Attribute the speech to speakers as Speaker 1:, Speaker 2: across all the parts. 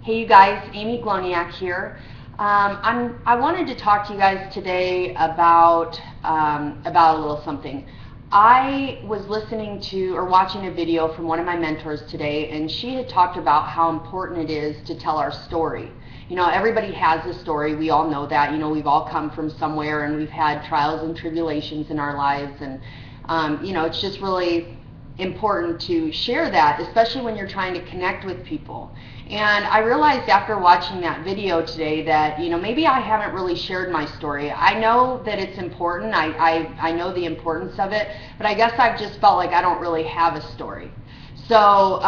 Speaker 1: Hey you guys, Amy Gloniak here. I wanted to talk to you guys today about a little something. I was listening to or watching a video from one of my mentors today, and she had talked about how important it is to tell our story. You know, everybody has a story. We all know that. You know, we've all come from somewhere, and we've had trials and tribulations in our lives, and you know, it's just really important to share that, especially when you're trying to connect with people. And I realized after watching that video today that, you know, maybe I haven't really shared my story. I know that it's important. I know the importance of it, but I guess I've just felt like I don't really have a story. So,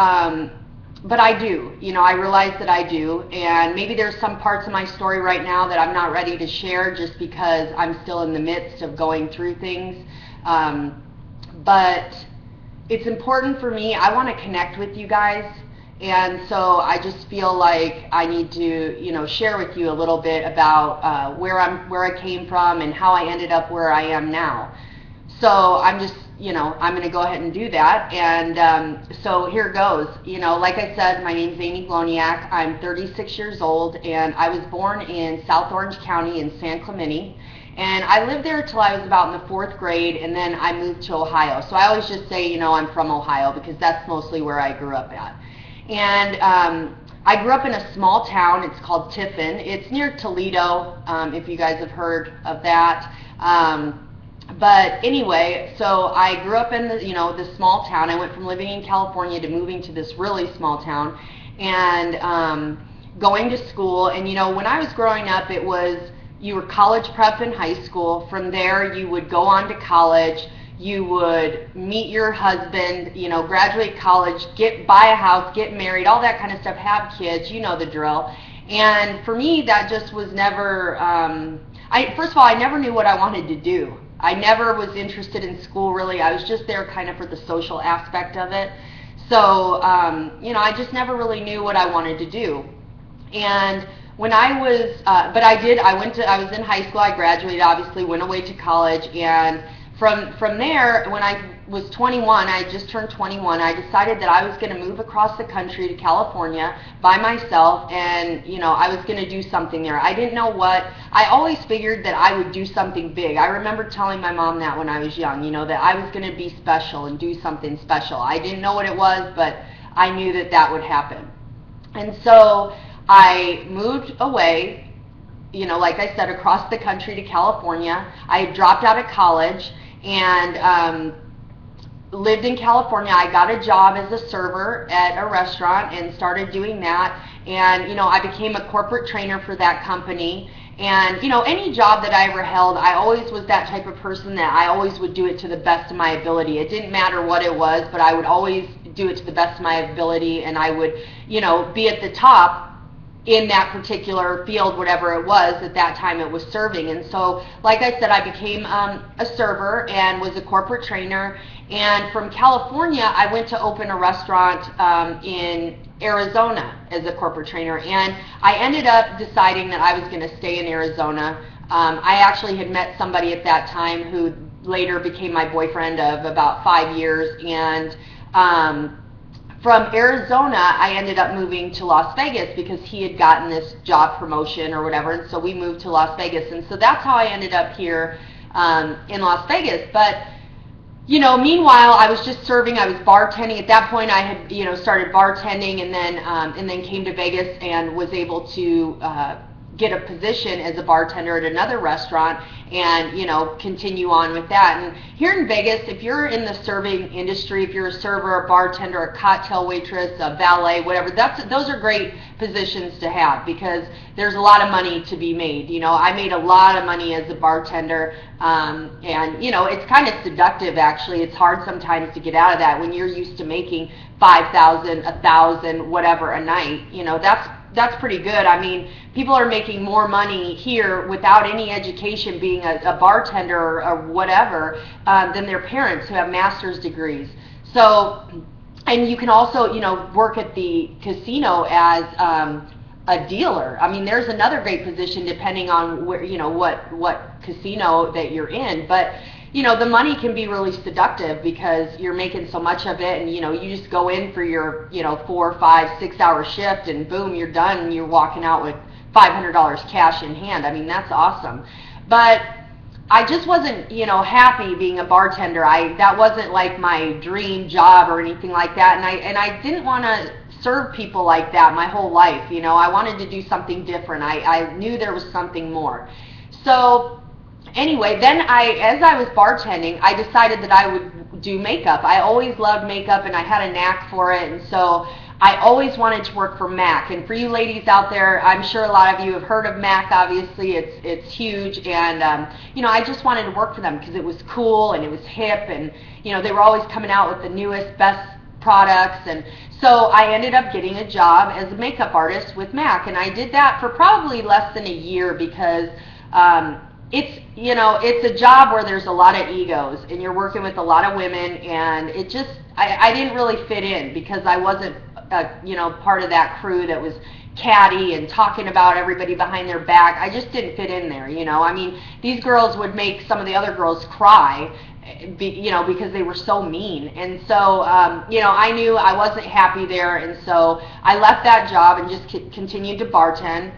Speaker 1: but I do. You know, I realize that I do, and maybe there's some parts of my story right now that I'm not ready to share just because I'm still in the midst of going through things. But it's important for me. I want to connect with you guys, and so I just feel like I need to, you know, share with you a little bit about where I came from and how I ended up where I am now. So I'm just, you know, I'm going to go ahead and do that. And so here goes. You know, like I said, my name's Amy Gloniak. I'm 36 years old, and I was born in South Orange County in San Clemente. And I lived there till I was about in the 4th grade, and then I moved to Ohio. So I always just say, you know, I'm from Ohio because that's mostly where I grew up at. And I grew up in a small town. It's called Tiffin. It's near Toledo, if you guys have heard of that. But anyway, so I grew up in the, you know, this small town. I went from living in California to moving to this really small town and going to school. And, you know, when I was growing up, it was, you were college prep in high school. From there, you would go on to college. You would meet your husband, you know, graduate college, buy a house, get married, all that kind of stuff, have kids, you know the drill. And for me, that just was never, first of all, I never knew what I wanted to do. I never was interested in school, really. I was just there kind of for the social aspect of it. So, you know, I just never really knew what I wanted to do. And when I was, but I was in high school, I graduated, obviously, went away to college, and from there, when I was 21, I just turned 21, I decided that I was going to move across the country to California by myself, and, you know, I was going to do something there. I didn't know what. I always figured that I would do something big. I remember telling my mom that when I was young, you know, that I was going to be special and do something special. I didn't know what it was, but I knew that that would happen. And so I moved away, you know, like I said, across the country to California. I had dropped out of college and lived in California. I got a job as a server at a restaurant and started doing that. And, you know, I became a corporate trainer for that company. And, you know, any job that I ever held, I always was that type of person that I always would do it to the best of my ability. It didn't matter what it was, but I would always do it to the best of my ability, and I would, you know, be at the top in that particular field, whatever it was at that time it was serving. And so, like I said, I became a server and was a corporate trainer. And from California, I went to open a restaurant in Arizona as a corporate trainer. And I ended up deciding that I was going to stay in Arizona. I actually had met somebody at that time who later became my boyfriend of about 5 years. And from Arizona, I ended up moving to Las Vegas because he had gotten this job promotion or whatever, and so we moved to Las Vegas. And so that's how I ended up here in Las Vegas. But, you know, meanwhile, I was just serving. I was bartending. At that point, I had, you know, started bartending and then came to Vegas and was able to get a position as a bartender at another restaurant and, you know, continue on with that. And here in Vegas, if you're in the serving industry, if you're a server, a bartender, a cocktail waitress, a valet, whatever, those are great positions to have because there's a lot of money to be made. You know, I made a lot of money as a bartender, and, you know, it's kind of seductive, actually. It's hard sometimes to get out of that when you're used to making $5,000, $1,000, whatever a night. You know, that's pretty good. I mean, people are making more money here without any education, being a bartender or whatever, than their parents who have master's degrees. So, and you can also, you know, work at the casino as a dealer. I mean, there's another great position depending on where, you know, what casino that you're in. But, the money can be really seductive because you're making so much of it, and you just go in for your 4, 5, 6 hour shift, and boom, you're done, and you're walking out with $500 cash in hand. I mean, that's awesome. But I just wasn't, happy being a bartender. That wasn't like my dream job or anything like that, and I didn't want to serve people like that my whole life. I wanted to do something different. I knew there was something more. So anyway, then as I was bartending, I decided that I would do makeup. I always loved makeup, and I had a knack for it, and so I always wanted to work for MAC. And for you ladies out there, I'm sure a lot of you have heard of MAC. Obviously, it's huge, and I just wanted to work for them because it was cool and it was hip, and they were always coming out with the newest, best products. And so I ended up getting a job as a makeup artist with MAC, and I did that for probably less than a year because it's a job where there's a lot of egos, and you're working with a lot of women, and I didn't really fit in because I wasn't part of that crew that was catty and talking about everybody behind their back. I just didn't fit in there. I mean, these girls would make some of the other girls cry, because they were so mean. And so, I knew I wasn't happy there, and so I left that job and just continued to bartend.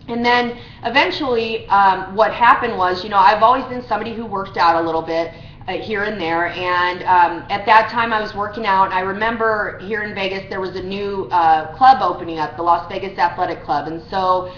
Speaker 1: And then eventually what happened was, I've always been somebody who worked out a little bit here and there, and at that time I was working out, and I remember here in Vegas there was a new club opening up, the Las Vegas Athletic Club, and so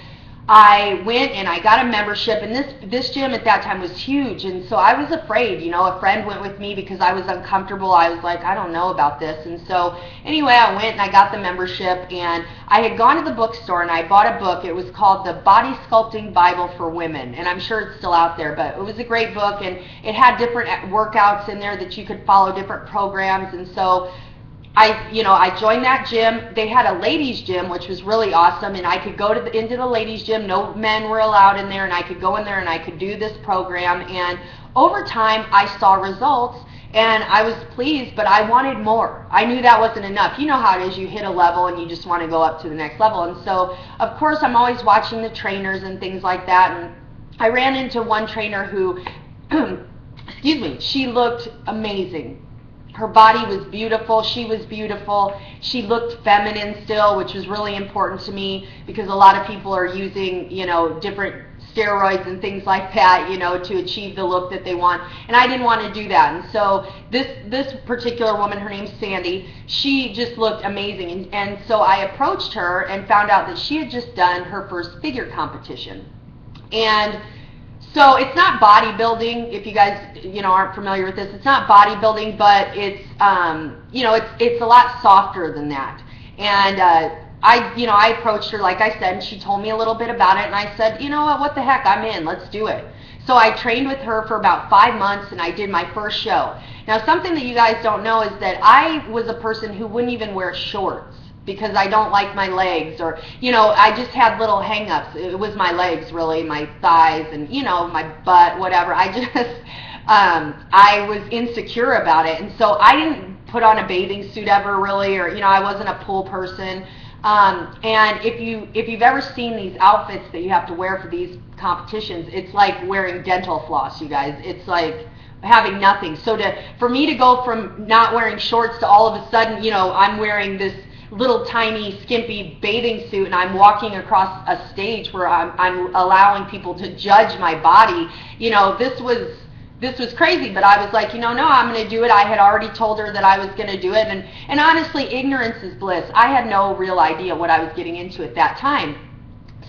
Speaker 1: I went and I got a membership, and this gym at that time was huge, and so I was afraid. A friend went with me because I was uncomfortable. I was like, I don't know about this. And so anyway, I went and I got the membership, and I had gone to the bookstore and I bought a book. It was called The Body Sculpting Bible for Women, and I'm sure it's still out there, but it was a great book, and it had different workouts in there that you could follow, different programs. And so I joined that gym. They had a ladies gym, which was really awesome, and I could go into the ladies gym. No men were allowed in there, and I could go in there and I could do this program. And over time, I saw results, and I was pleased, but I wanted more. I knew that wasn't enough. You know how it is. You hit a level, and you just want to go up to the next level. And so, of course, I'm always watching the trainers and things like that. And I ran into one trainer who, excuse me, she looked amazing. Her body was beautiful. She was beautiful. She looked feminine still, which was really important to me because a lot of people are using, different steroids and things like that, to achieve the look that they want. And I didn't want to do that. And so this particular woman, her name's Sandy, she just looked amazing. And so I approached her and found out that she had just done her first figure competition. And so it's not bodybuilding, if you guys, aren't familiar with this. It's not bodybuilding, but it's, it's a lot softer than that. And I approached her, like I said, and she told me a little bit about it, and I said, what the heck, I'm in, let's do it. So I trained with her for about 5 months, and I did my first show. Now, something that you guys don't know is that I was a person who wouldn't even wear shorts because I don't like my legs, or, I just had little hang-ups. It was my legs, really, my thighs, and, my butt, whatever. I just, I was insecure about it, and so I didn't put on a bathing suit ever, really, or, I wasn't a pool person. And if you've ever seen these outfits that you have to wear for these competitions, it's like wearing dental floss, you guys. It's like having nothing. So for me to go from not wearing shorts to all of a sudden, I'm wearing this little tiny skimpy bathing suit, and I'm walking across a stage where I'm allowing people to judge my body. This was crazy, but I was like, no, I'm going to do it. I had already told her that I was going to do it, and honestly, ignorance is bliss. I had no real idea what I was getting into at that time.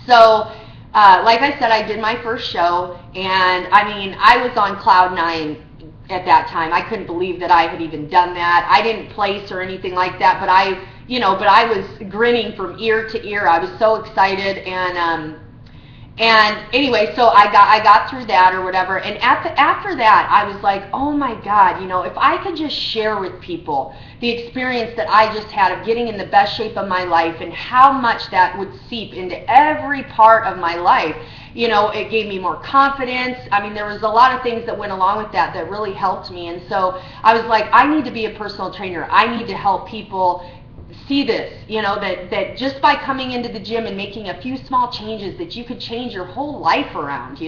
Speaker 1: So, like I said, I did my first show, and I was on cloud nine at that time. I couldn't believe that I had even done that. I didn't place or anything like that, but I was grinning from ear to ear. I was so excited, and anyway, so I got through that or whatever, and after that, I was like, oh my God, if I could just share with people the experience that I just had of getting in the best shape of my life and how much that would seep into every part of my life, it gave me more confidence. There was a lot of things that went along with that really helped me, and so I was like, I need to be a personal trainer. I need to help people see this, that just by coming into the gym and making a few small changes that you could change your whole life around,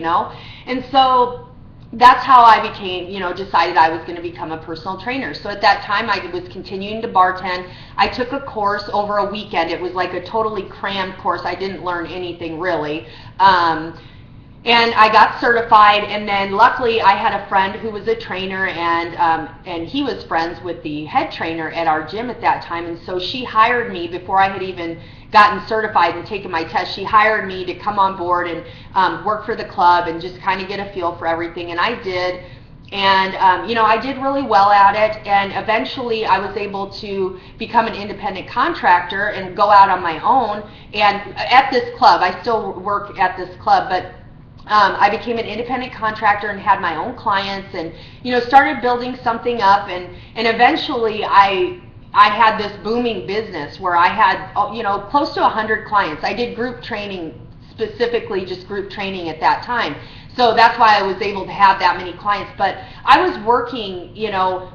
Speaker 1: And so that's how I became, decided I was going to become a personal trainer. So at that time, I was continuing to bartend. I took a course over a weekend. It was like a totally crammed course. I didn't learn anything really. And I got certified, and then luckily I had a friend who was a trainer, and he was friends with the head trainer at our gym at that time, and so she hired me before I had even gotten certified and taken my test. She hired me to come on board and work for the club and just kind of get a feel for everything, and I did. And, I did really well at it, and eventually I was able to become an independent contractor and go out on my own. And at this club, I still work at this club, but I became an independent contractor and had my own clients, and started building something up, and eventually I had this booming business where I had close to 100 clients. I did group training, specifically just group training at that time. So that's why I was able to have that many clients. But I was working,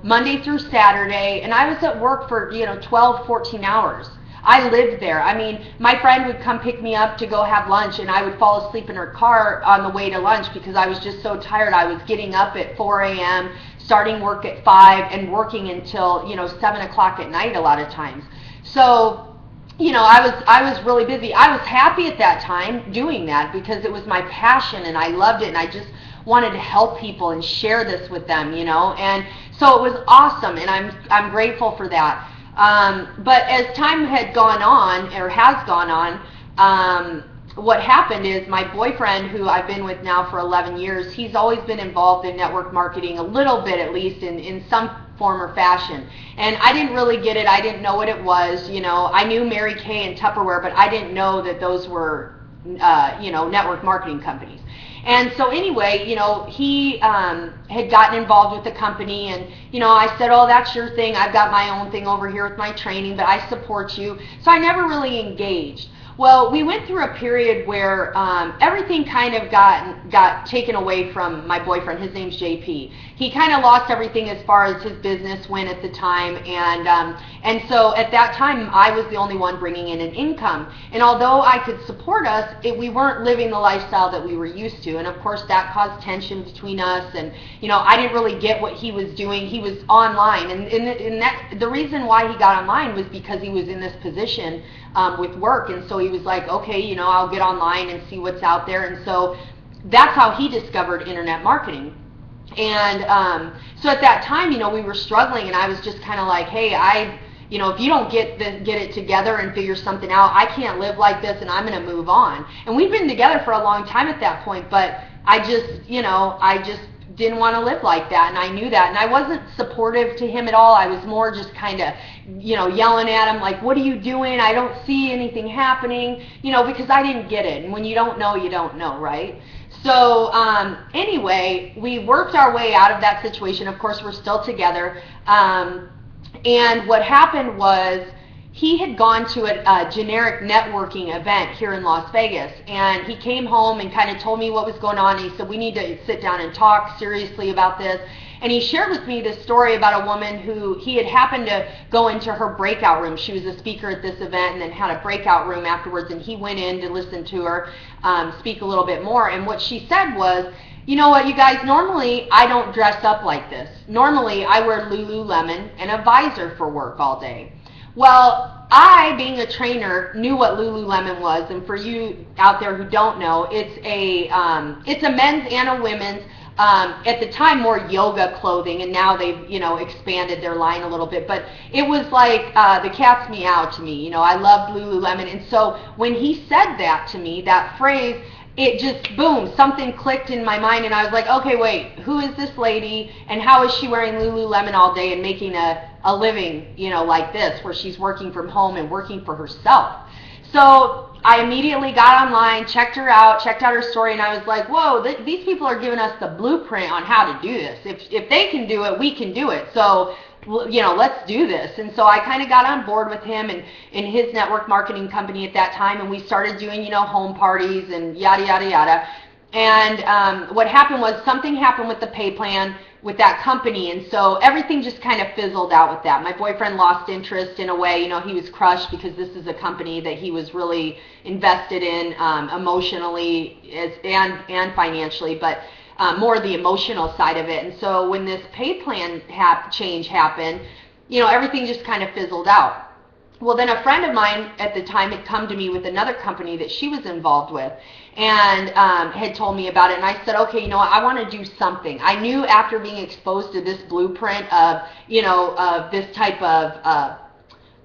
Speaker 1: Monday through Saturday, and I was at work for 12, 14 hours. I lived there. I mean, my friend would come pick me up to go have lunch, and I would fall asleep in her car on the way to lunch because I was just so tired. I was getting up at 4 a.m., starting work at 5, and working until 7 o'clock at night a lot of times. So, I was really busy. I was happy at that time doing that because it was my passion, and I loved it, and I just wanted to help people and share this with them, and so it was awesome, and I'm grateful for that. But as time had gone on, or has gone on, what happened is my boyfriend, who I've been with now for 11 years, he's always been involved in network marketing, a little bit at least, in some form or fashion. And I didn't really get it. I didn't know what it was. I knew Mary Kay and Tupperware, but I didn't know that those were, network marketing companies. And so anyway, he had gotten involved with the company, and, I said, oh, that's your thing. I've got my own thing over here with my training, but I support you. So I never really engaged. Well, we went through a period where everything kind of got taken away from my boyfriend. His name's JP. He kind of lost everything as far as his business went at the time, and so at that time I was the only one bringing in an income. And although I could support us, we weren't living the lifestyle that we were used to, and of course that caused tension between us. And I didn't really get what he was doing. He was online, and that the reason why he got online was because he was in this position with work, and so he was like, okay, I'll get online and see what's out there. And so that's how he discovered internet marketing. And so at that time, we were struggling, and I was just kind of like, hey, if you don't get it together and figure something out, I can't live like this, and I'm going to move on. And we've been together for a long time at that point, but I just didn't want to live like that, and I knew that, and I wasn't supportive to him at all. I was more just kind of, yelling at him like, what are you doing? I don't see anything happening, because I didn't get it. And when you don't know, right? So anyway, we worked our way out of that situation. Of course, we're still together. And what happened was he had gone to a generic networking event here in Las Vegas, and he came home and kind of told me what was going on. And he said, we need to sit down and talk seriously about this. And he shared with me this story about a woman who he had happened to go into her breakout room. She was a speaker at this event and then had a breakout room afterwards, and he went in to listen to her speak a little bit more. And what she said was, you know what, you guys, normally I don't dress up like this. Normally I wear Lululemon and a visor for work all day. Well, I, being a trainer, knew what Lululemon was, and for you out there who don't know, it's a men's and a women's, at the time more yoga clothing, and now they've expanded their line a little bit, but it was like the cat's meow to me. I loved Lululemon, and so when he said that to me, that phrase, it just, boom, something clicked in my mind, and I was like, okay, wait, who is this lady, and how is she wearing Lululemon all day and making a living, like this, where she's working from home and working for herself? So I immediately got online, checked her out, checked out her story, and I was like, whoa, these people are giving us the blueprint on how to do this. If they can do it, we can do it. So, let's do this. And so I kind of got on board with him and in his network marketing company at that time, and we started doing, home parties and yada, yada, yada. And what happened was something happened with the pay plan with that company, and so everything just kind of fizzled out with that. My boyfriend lost interest in a way. He was crushed because this is a company that he was really invested in emotionally and financially. But more the emotional side of it. And so when this pay plan change happened, everything just kind of fizzled out. Well, then a friend of mine at the time had come to me with another company that she was involved with, and had told me about it. And I said, okay, I want to do something. I knew after being exposed to this blueprint of, of this type of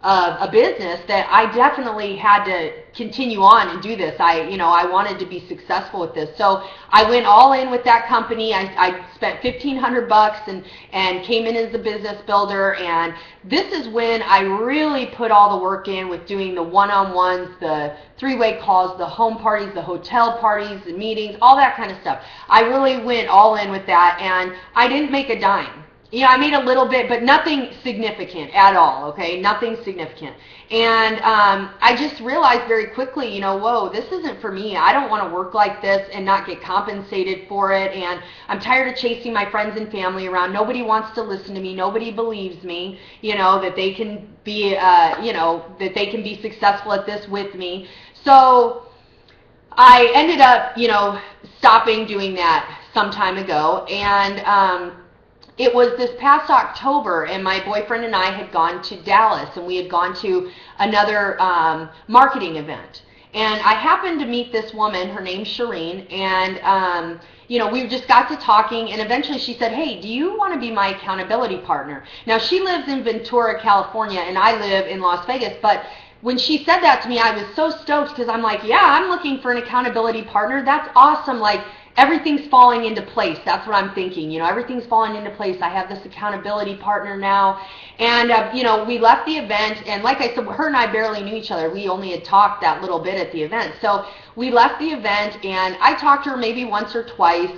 Speaker 1: a business that I definitely had to continue on and do this. I wanted to be successful with this. So I went all in with that company. I spent $1,500 and came in as a business builder. And this is when I really put all the work in with doing the one-on-ones, the three-way calls, the home parties, the hotel parties, the meetings, all that kind of stuff. I really went all in with that, and I didn't make a dime. I made a little bit, but nothing significant at all, okay? Nothing significant. And I just realized very quickly, whoa, this isn't for me. I don't want to work like this and not get compensated for it. And I'm tired of chasing my friends and family around. Nobody wants to listen to me. Nobody believes me, that they can be, that they can be successful at this with me. So I ended up, stopping doing that some time ago. And it was this past October, and my boyfriend and I had gone to Dallas, and we had gone to another marketing event. And I happened to meet this woman, her name's Shireen, and we just got to talking, and eventually she said, hey, do you want to be my accountability partner? Now, she lives in Ventura, California, and I live in Las Vegas, but when she said that to me, I was so stoked, because I'm like, yeah, I'm looking for an accountability partner. That's awesome. Like, everything's falling into place. That's what I'm thinking. Everything's falling into place. I have this accountability partner now. And, we left the event. And like I said, her and I barely knew each other. We only had talked that little bit at the event. So we left the event, and I talked to her maybe once or twice.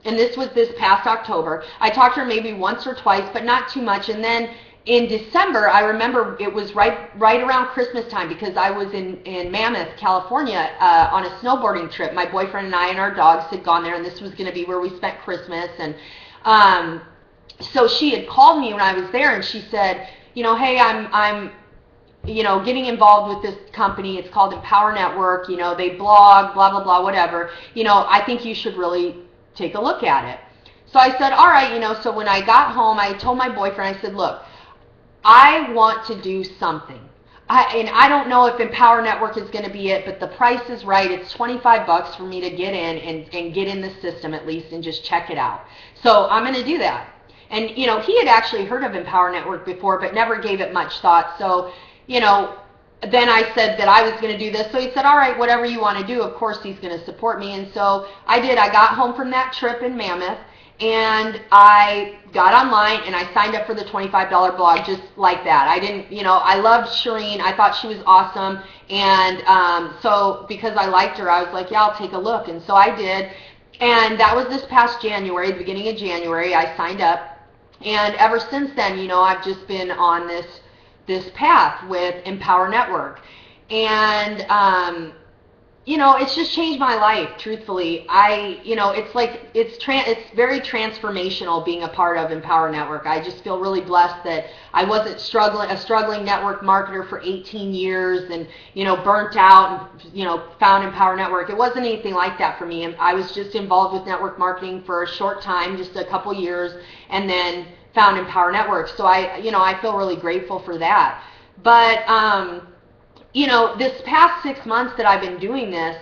Speaker 1: And this was this past October. I talked to her maybe once or twice, but not too much. And then in December, I remember it was right around Christmas time, because I was in Mammoth, California, on a snowboarding trip. My boyfriend and I and our dogs had gone there, and this was going to be where we spent Christmas. And so she had called me when I was there, and she said, hey, I'm getting involved with this company. It's called Empower Network. They blog, blah, blah, blah, whatever. I think you should really take a look at it. So I said, all right, so when I got home, I told my boyfriend, I said, look, I want to do something. And I don't know if Empower Network is going to be it, but the price is right. It's $25 for me to get in and get in the system at least and just check it out. So I'm going to do that. And, he had actually heard of Empower Network before, but never gave it much thought. So, then I said that I was going to do this. So he said, all right, whatever you want to do. Of course, he's going to support me. And so I did. I got home from that trip in Mammoth, and I got online and I signed up for the $25 blog just like that. I didn't, I loved Shireen. I thought she was awesome. And so because I liked her, I was like, yeah, I'll take a look. And so I did. And that was this past January, the beginning of January, I signed up. And ever since then, I've just been on this path with Empower Network. And it's just changed my life, truthfully. It's very transformational being a part of Empower Network. I just feel really blessed that I wasn't a struggling network marketer for 18 years and, burnt out and, found Empower Network. It wasn't anything like that for me. I was just involved with network marketing for a short time, just a couple years, and then found Empower Network. So I feel really grateful for that. But, this past 6 months that I've been doing this,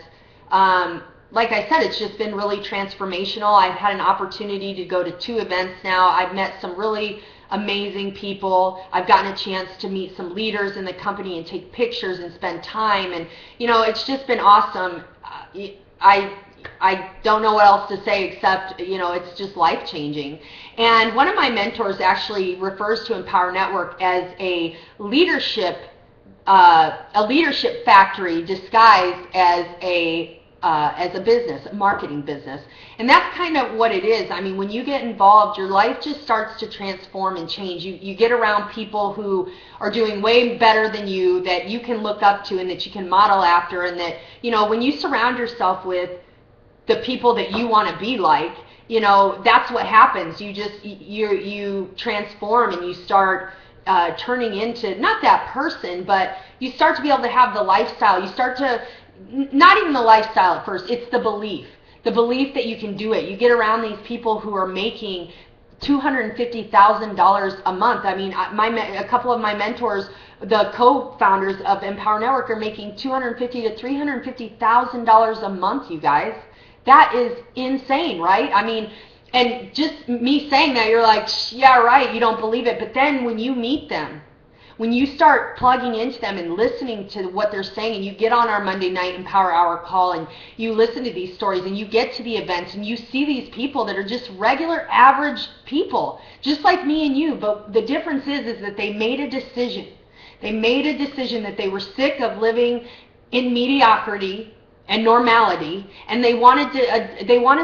Speaker 1: like I said, it's just been really transformational. I've had an opportunity to go to 2 events now. I've met some really amazing people. I've gotten a chance to meet some leaders in the company and take pictures and spend time. And, it's just been awesome. I don't know what else to say except, it's just life-changing. And one of my mentors actually refers to Empower Network as a leadership factory disguised as a business, a marketing business. And that's kind of what it is. I mean, when you get involved, your life just starts to transform and change. You get around people who are doing way better than you, that you can look up to and that you can model after, and that, when you surround yourself with the people that you want to be like, that's what happens. You transform and you start turning into, not that person, but you start to be able to have the lifestyle. You start to, not even the lifestyle at first, it's the belief. The belief that you can do it. You get around these people who are making $250,000 a month. I mean, a couple of my mentors, the co-founders of Empower Network, are making $250,000 to $350,000 a month, you guys. That is insane, right? I mean, and just me saying that, you're like, yeah, right, you don't believe it. But then when you meet them, when you start plugging into them and listening to what they're saying, and you get on our Monday night Empower Hour call and you listen to these stories and you get to the events and you see these people that are just regular average people, just like me and you, but the difference is that they made a decision. They made a decision that they were sick of living in mediocrity and normality, and they wanted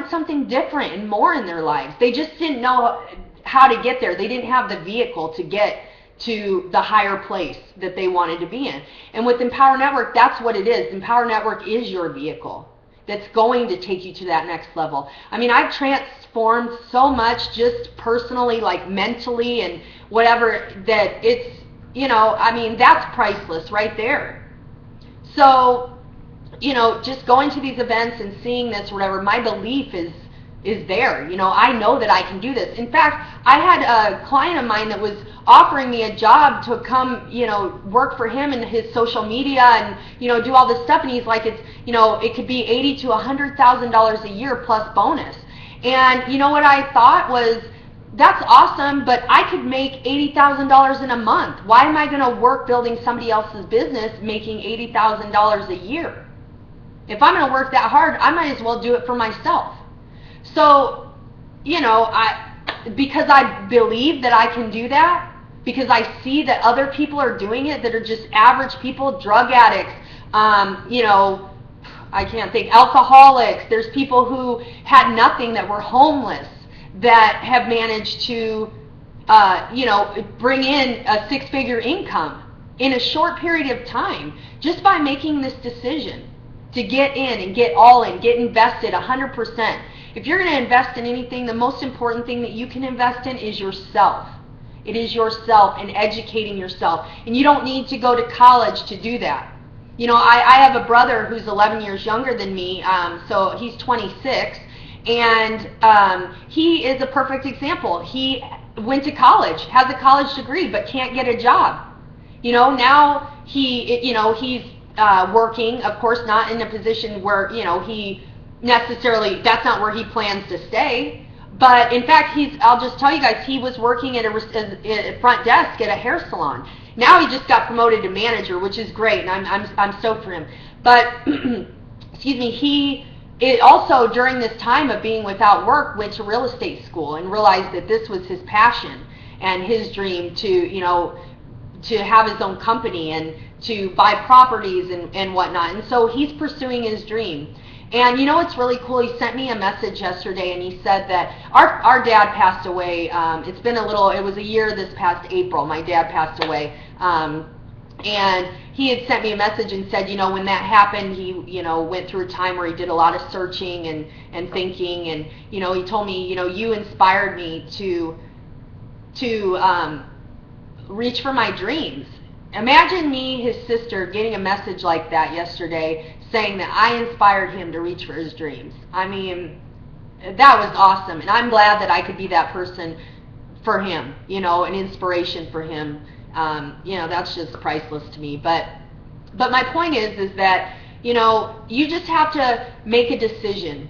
Speaker 1: something different and more in their lives. They just didn't know how to get there. They didn't have the vehicle to get to the higher place that they wanted to be in. And with Empower Network, that's what it is. Empower Network is your vehicle that's going to take you to that next level. I mean, I've transformed so much just personally, like mentally and whatever, that it's, you know, I mean, that's priceless right there. So, you know, just going to these events and seeing this, whatever, my belief is there. You know, I know that I can do this. In fact, I had a client of mine that was offering me a job to come, you know, work for him and his social media and, you know, do all this stuff. And he's like, it's, you know, it could be $80,000 to $100,000 a year plus bonus. And you know what I thought was, that's awesome, but I could make $80,000 in a month. Why am I going to work building somebody else's business making $80,000 a year? If I'm going to work that hard, I might as well do it for myself. So, you know, because I believe that I can do that, because I see that other people are doing it that are just average people, drug addicts, you know, I can't think, alcoholics. There's people who had nothing that were homeless that have managed to, you know, bring in a six-figure income in a short period of time just by making this decision to get in and get all in, get invested 100%. If you're going to invest in anything, the most important thing that you can invest in is yourself. It is yourself and educating yourself. And you don't need to go to college to do that. You know, I have a brother who's 11 years younger than me, so he's 26, and he is a perfect example. He went to college, has a college degree, but can't get a job. You know, now he's working, of course, not in a position where, you know, he necessarily, that's not where he plans to stay. But in fact, I'll just tell you guys, he was working at a front desk at a hair salon. Now he just got promoted to manager, which is great, and I'm stoked for him. But excuse me, he also during this time of being without work went to real estate school and realized that this was his passion and his dream to, you know, to have his own company and to buy properties and whatnot. And so he's pursuing his dream. And you know what's really cool? He sent me a message yesterday, and he said that our dad passed away. It was a year this past April. My dad passed away. And he had sent me a message and said, you know, when that happened, he, you know, went through a time where he did a lot of searching and thinking. And, you know, he told me, you know, you inspired me to reach for my dreams. Imagine me, his sister, getting a message like that yesterday saying that I inspired him to reach for his dreams. I mean, that was awesome. And I'm glad that I could be that person for him, you know, an inspiration for him. You know, that's just priceless to me. But my point is that, you know, you just have to make a decision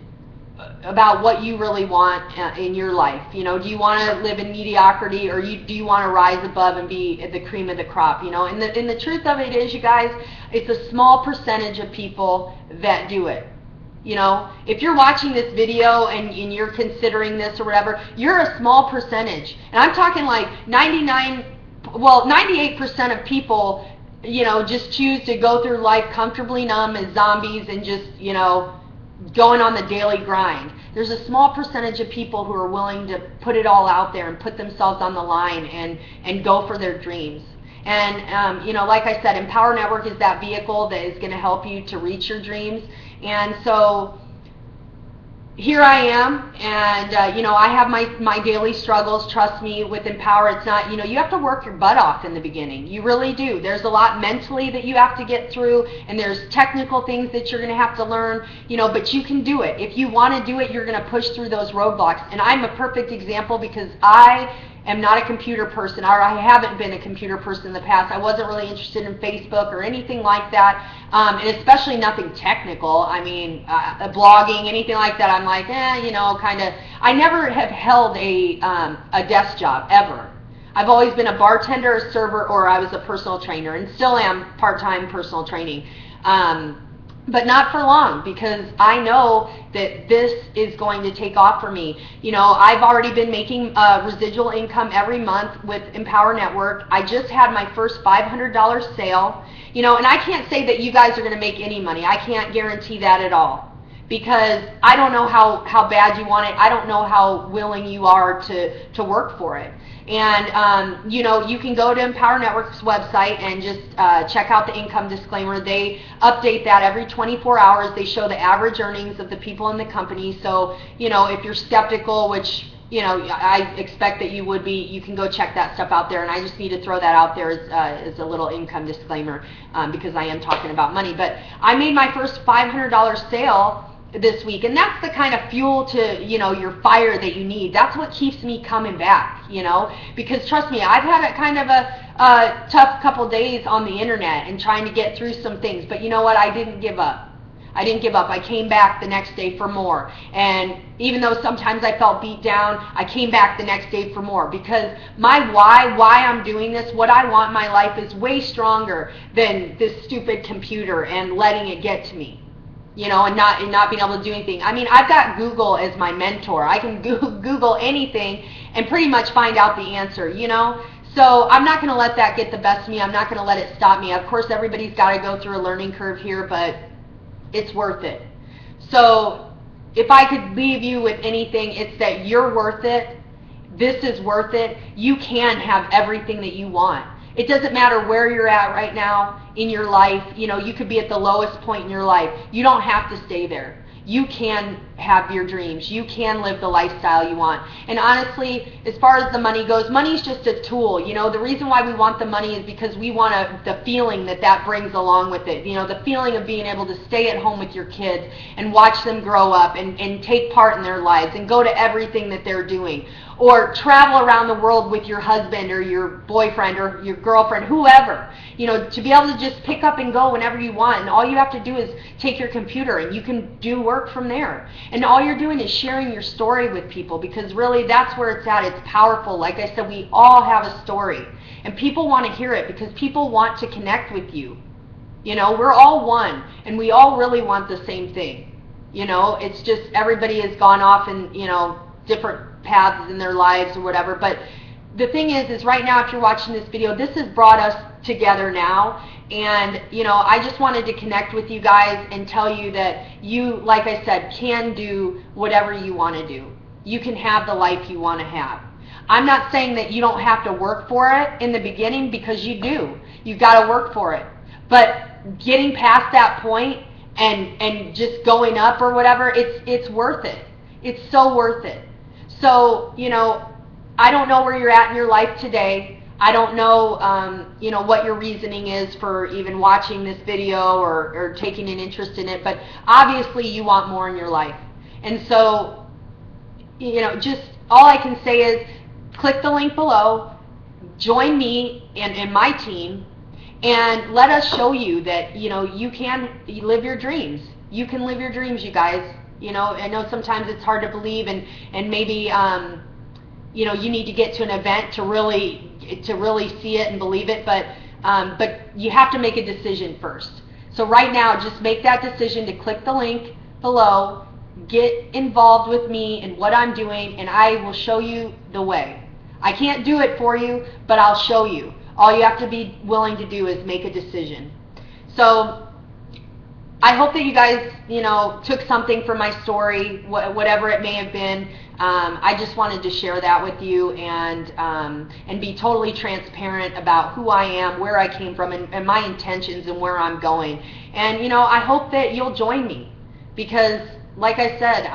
Speaker 1: about what you really want in your life. You know, do you want to live in mediocrity, or do you want to rise above and be the cream of the crop? You know, and the truth of it is, you guys, it's a small percentage of people that do it. You know, if you're watching this video and you're considering this or whatever, you're a small percentage. And I'm talking like 98% of people, you know, just choose to go through life comfortably numb as zombies and just, you know, going on the daily grind. There's a small percentage of people who are willing to put it all out there and put themselves on the line and go for their dreams. And, you know, like I said, Empower Network is that vehicle that is going to help you to reach your dreams. And so here I am, and you know, I have my daily struggles. Trust me, with Empower, it's not, you know, you have to work your butt off in the beginning. You really do. There's a lot mentally that you have to get through, and there's technical things that you're going to have to learn, you know, but you can do it. If you want to do it, you're going to push through those roadblocks. And I'm a perfect example because I am not a computer person, or I haven't been a computer person in the past. I wasn't really interested in Facebook or anything like that, and especially nothing technical. I mean, blogging, anything like that, I'm like, you know, kind of. I never have held a desk job, ever. I've always been a bartender, a server, or I was a personal trainer, and still am part-time personal training. But not for long, because I know that this is going to take off for me. You know, I've already been making residual income every month with Empower Network. I just had my first $500 sale. You know, and I can't say that you guys are going to make any money. I can't guarantee that at all, because I don't know how bad you want it. I don't know how willing you are to work for it. And, you know, you can go to Empower Network's website and just check out the income disclaimer. They update that every 24 hours. They show the average earnings of the people in the company. So, you know, if you're skeptical, which, you know, I expect that you would be, you can go check that stuff out there. And I just need to throw that out there as a little income disclaimer, because I am talking about money. But I made my first $500 sale this week, and that's the kind of fuel to, you know, your fire that you need. That's what keeps me coming back, you know, because trust me, I've had a kind of a tough couple days on the internet and trying to get through some things, but you know what, I didn't give up. I didn't give up. I came back the next day for more, and even though sometimes I felt beat down, I came back the next day for more, because my why I'm doing this, what I want in my life, is way stronger than this stupid computer and letting it get to me. You know, and not being able to do anything. I mean, I've got Google as my mentor. I can Google anything and pretty much find out the answer, you know. So I'm not going to let that get the best of me. I'm not going to let it stop me. Of course, everybody's got to go through a learning curve here, but it's worth it. So if I could leave you with anything, it's that you're worth it. This is worth it. You can have everything that you want. It doesn't matter where you're at right now in your life. You know, you could be at the lowest point in your life. You don't have to stay there. You can have your dreams. You can live the lifestyle you want. And honestly, as far as the money goes, money's just a tool. You know, the reason why we want the money is because we want the feeling that brings along with it. You know, the feeling of being able to stay at home with your kids and watch them grow up and take part in their lives and go to everything that they're doing. Or travel around the world with your husband or your boyfriend or your girlfriend, whoever. You know, to be able to just pick up and go whenever you want. And all you have to do is take your computer and you can do work from there. And all you're doing is sharing your story with people, because really that's where it's at. It's powerful. Like I said, we all have a story. And people want to hear it because people want to connect with you. You know, we're all one and we all really want the same thing. You know, it's just everybody has gone off in, you know, different paths in their lives or whatever. But the thing is right now, if you're watching this video, this has brought us together now. And, you know, I just wanted to connect with you guys and tell you that you, like I said, can do whatever you want to do. You can have the life you want to have. I'm not saying that you don't have to work for it in the beginning, because you do. You've got to work for it. But getting past that point and just going up or whatever, it's worth it. It's so worth it. So, you know, I don't know where you're at in your life today. I don't know, you know, what your reasoning is for even watching this video or taking an interest in it, but obviously you want more in your life. And so, you know, just all I can say is click the link below, join me and my team, and let us show you that, you know, you live your dreams. You can live your dreams, you guys. You know, I know sometimes it's hard to believe, and maybe, you know, you need to get to an event to really see it and believe it, but you have to make a decision first. So right now, just make that decision to click the link below, get involved with me in what I'm doing, and I will show you the way. I can't do it for you, but I'll show you. All you have to be willing to do is make a decision. So I hope that you guys, you know, took something from my story, whatever it may have been. I just wanted to share that with you and be totally transparent about who I am, where I came from, and my intentions and where I'm going. And, you know, I hope that you'll join me, because like I said,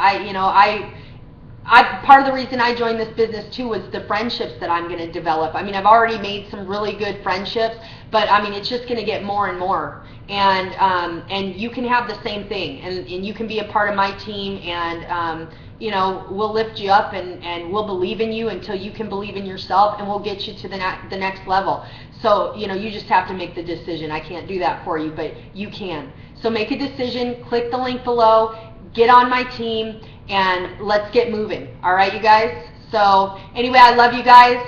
Speaker 1: part of the reason I joined this business too was the friendships that I'm going to develop. I mean, I've already made some really good friendships, but I mean, it's just going to get more and more. And you can have the same thing, and you can be a part of my team, and you know, we'll lift you up, and we'll believe in you until you can believe in yourself, and we'll get you to the next level. So, you know, you just have to make the decision. I can't do that for you, but you can. So make a decision, click the link below, get on my team, and let's get moving. All right, you guys? So anyway, I love you guys.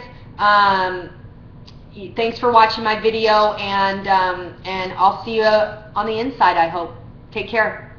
Speaker 1: Thanks for watching my video, and I'll see you on the inside, I hope. Take care.